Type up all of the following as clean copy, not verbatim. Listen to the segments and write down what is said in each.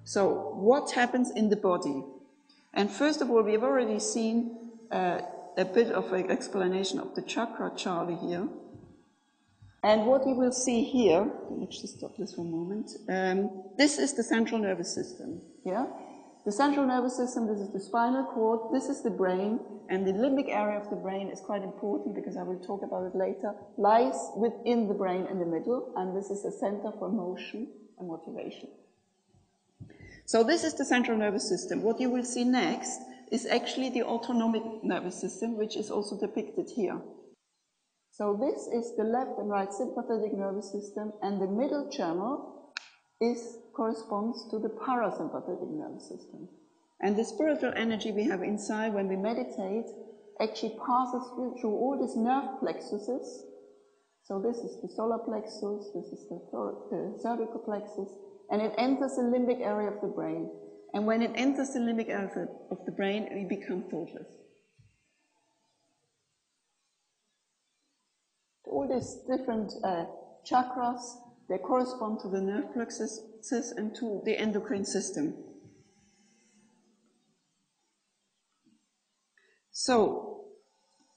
So what happens in the body? And first of all, we have already seen a bit of an explanation of the chakra Charlie here. And what you will see here, let's just stop this for a moment. This is the central nervous system. Yeah? The central nervous system, this is the spinal cord, this is the brain, and the limbic area of the brain is quite important because I will talk about it later, lies within the brain in the middle, and this is the center for motion and motivation. So this is the central nervous system. What you will see next is actually the autonomic nervous system, which is also depicted here. So this is the left and right sympathetic nervous system, and the middle channel corresponds to the parasympathetic nervous system. And the spiritual energy we have inside when we meditate actually passes through all these nerve plexuses. So this is the solar plexus, this is the cervical plexus, and it enters the limbic area of the brain. And when it enters the limbic area of the brain, we become thoughtless. All these different chakras, they correspond to the nerve plexuses and to the endocrine system. So,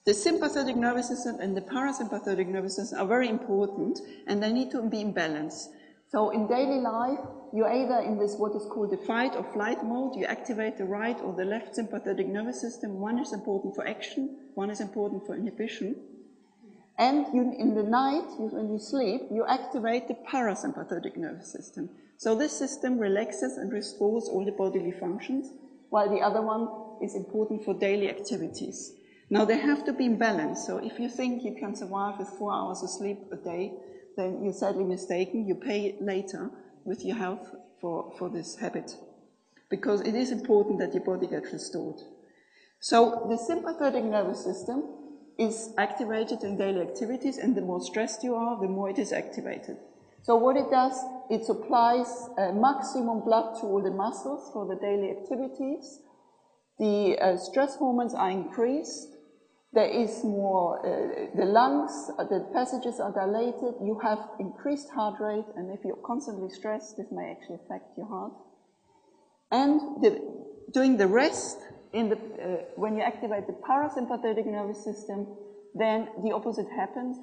the sympathetic nervous system and the parasympathetic nervous system are very important, and they need to be in balance. So in daily life, you're either in this what is called the fight or flight mode, you activate the right or the left sympathetic nervous system. One is important for action, one is important for inhibition. And in the night, when you sleep, you activate the parasympathetic nervous system. So this system relaxes and restores all the bodily functions, while the other one is important for daily activities. Now they have to be in balance. So if you think you can survive with 4 hours of sleep a day, then you're sadly mistaken. You pay later with your health for this habit, because it is important that your body gets restored. So the sympathetic nervous system is activated in daily activities, and the more stressed you are, the more it is activated. So what it does, it supplies maximum blood to all the muscles for the daily activities. The stress hormones are increased. There is more, the lungs, the passages are dilated. You have increased heart rate, and if you're constantly stressed, this may actually affect your heart. And during the rest, when you activate the parasympathetic nervous system, then the opposite happens,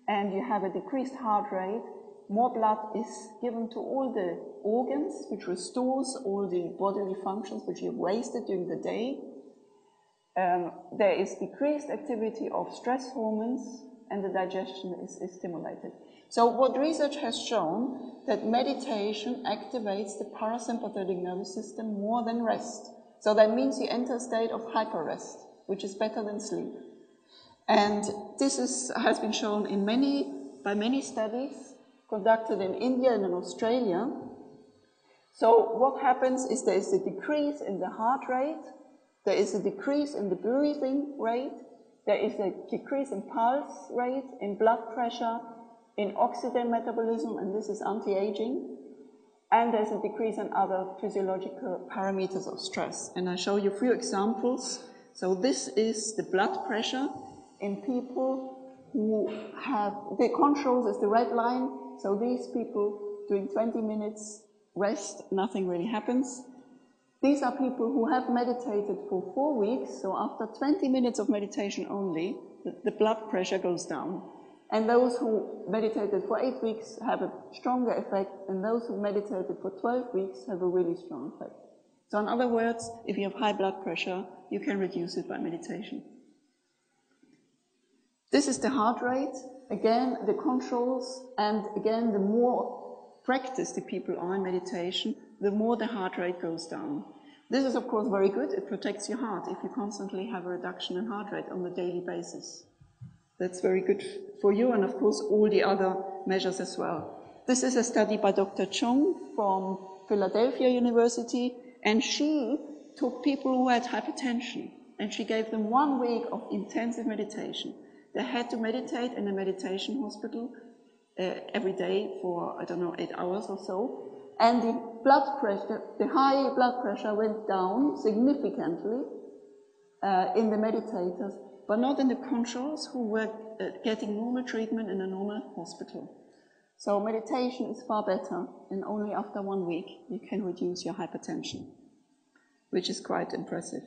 and you have a decreased heart rate. More blood is given to all the organs, which restores all the bodily functions which you've wasted during the day. There is decreased activity of stress hormones, and the digestion is stimulated. So what research has shown that meditation activates the parasympathetic nervous system more than rest. So that means you enter a state of hyper-rest, which is better than sleep. And this has been shown by many studies conducted in India and in Australia. So what happens is there is a decrease in the heart rate, there is a decrease in the breathing rate, there is a decrease in pulse rate, in blood pressure, in oxygen metabolism, and this is anti-aging. And there's a decrease in other physiological parameters of stress. And I show you a few examples. So this is the blood pressure in people who have, the controls is the red line. So these people doing 20 minutes rest, nothing really happens. These are people who have meditated for 4 weeks. So after 20 minutes of meditation only, the blood pressure goes down. And those who meditated for 8 weeks have a stronger effect, and those who meditated for 12 weeks have a really strong effect. So in other words, if you have high blood pressure, you can reduce it by meditation. This is the heart rate, again, the controls, and again, the more practiced the people are in meditation, the more the heart rate goes down. This is, of course, very good. It protects your heart if you constantly have a reduction in heart rate on a daily basis. That's very good for you, and of course all the other measures as well. This is a study by Dr. Chung from Philadelphia University, and she took people who had hypertension, and she gave them 1 week of intensive meditation. They had to meditate in a meditation hospital every day for, 8 hours or so, and the blood pressure, the high blood pressure went down significantly in the meditators, but not in the controls who were getting normal treatment in a normal hospital. So meditation is far better, and only after 1 week you can reduce your hypertension, which is quite impressive.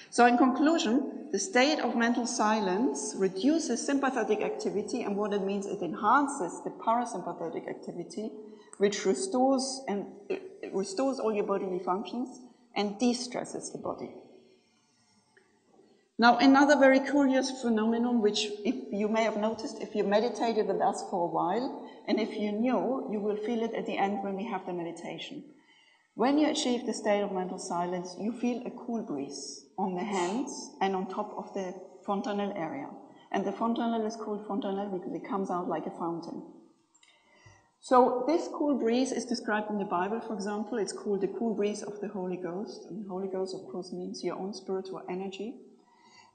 So in conclusion, the state of mental silence reduces sympathetic activity, and what it means, it enhances the parasympathetic activity, which restores all your bodily functions and de-stresses the body. Now, another very curious phenomenon, which if you may have noticed if you meditated with us for a while, and if you knew, you will feel it at the end when we have the meditation. When you achieve the state of mental silence, you feel a cool breeze on the hands and on top of the fontanelle area. And the fontanelle is called fontanelle because it comes out like a fountain. So this cool breeze is described in the Bible, for example. It's called the cool breeze of the Holy Ghost. And the Holy Ghost, of course, means your own spiritual energy.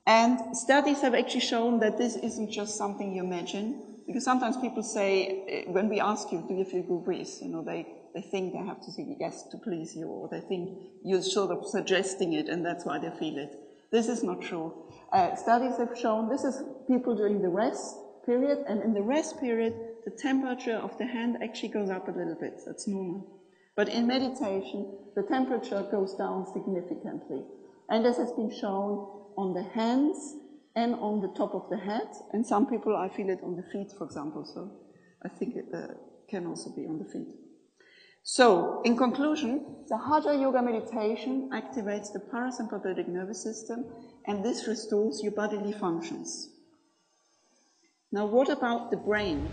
And studies have actually shown that this isn't just something you imagine. Because sometimes people say, when we ask you, do you feel cool breeze? You know, they think they have to say yes to please you, or they think you're sort of suggesting it, and that's why they feel it. This is not true. Studies have shown this is people during the rest period, and in the rest period, the temperature of the hand actually goes up a little bit. That's normal. But in meditation, the temperature goes down significantly. And this has been shown on the hands and on the top of the head. And some people, I feel it on the feet, for example. So I think it can also be on the feet. So, in conclusion, Sahaja Yoga meditation activates the parasympathetic nervous system, and this restores your bodily functions. Now, what about the brain?